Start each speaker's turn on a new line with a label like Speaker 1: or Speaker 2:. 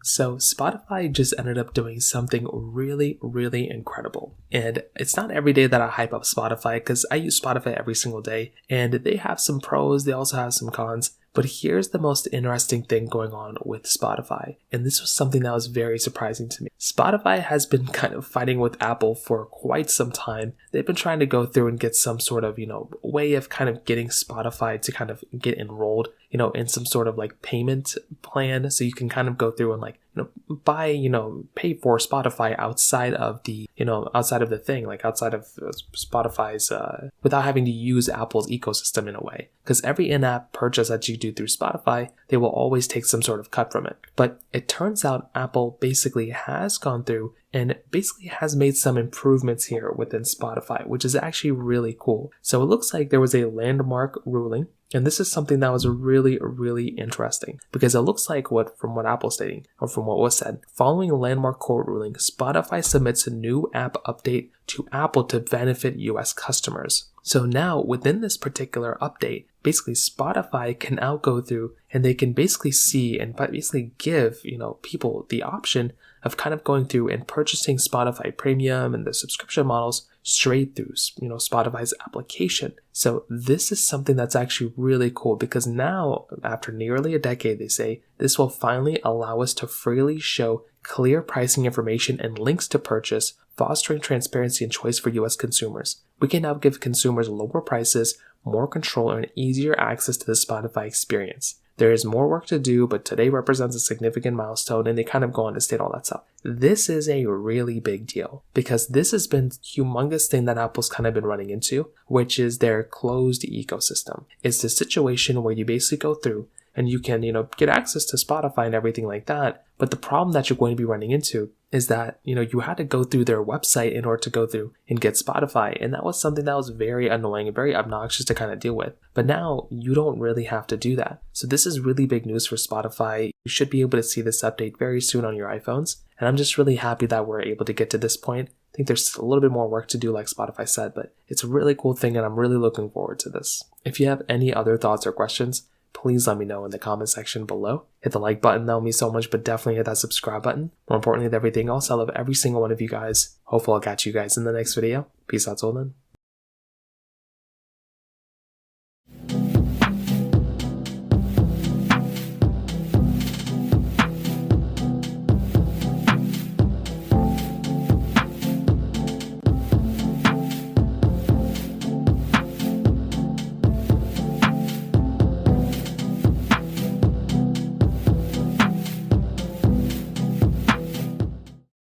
Speaker 1: So Spotify just ended up doing something really, really incredible. And it's not every day that I hype up Spotify because I use Spotify every single day and they have some pros, they also have some cons. But here's the most interesting thing going on with Spotify. And this was something that was very surprising to me. Spotify has been kind of fighting with Apple for quite some time. They've been trying to go through and get some sort of, way of kind of getting Spotify to kind of get enrolled, in some sort of like payment plan. So you can kind of go through and buy, pay for Spotify outside of the, outside of the thing, like outside of Spotify's, without having to use Apple's ecosystem in a way. Because every in-app purchase that you do through Spotify, they will always take some sort of cut from it. But it turns out Apple basically has gone through and basically has made some improvements here within Spotify, which is actually really cool. So it looks like there was a landmark ruling. And this is something that was really, really interesting because it looks like from what Apple's stating, or from what was said, following a landmark court ruling, Spotify submits a new app update to Apple to benefit US customers. So now within this particular update, basically Spotify can now go through and they can basically see and basically give, people the option of kind of going through and purchasing Spotify Premium and the subscription models straight through, Spotify's application. So this is something that's actually really cool because now, after nearly a decade, they say, this will finally allow us to freely show clear pricing information and links to purchase, fostering transparency and choice for US consumers. We can now give consumers lower prices, more control, and easier access to the Spotify experience. There is more work to do, but today represents a significant milestone, and they kind of go on to state all that stuff. This is a really big deal because this has been a humongous thing that Apple's kind of been running into, which is their closed ecosystem. It's the situation where you basically go through and you can, get access to Spotify and everything like that. But the problem that you're going to be running into is that, you had to go through their website in order to go through and get Spotify. And that was something that was very annoying and very obnoxious to kind of deal with. But now you don't really have to do that. So this is really big news for Spotify. You should be able to see this update very soon on your iPhones. And I'm just really happy that we're able to get to this point. I think there's a little bit more work to do, like Spotify said, but it's a really cool thing and I'm really looking forward to this. If you have any other thoughts or questions, please let me know in the comment section below. Hit the like button, that would mean so much, but definitely hit that subscribe button. More importantly than everything else, I love every single one of you guys. Hopefully I'll catch you guys in the next video. Peace out till then.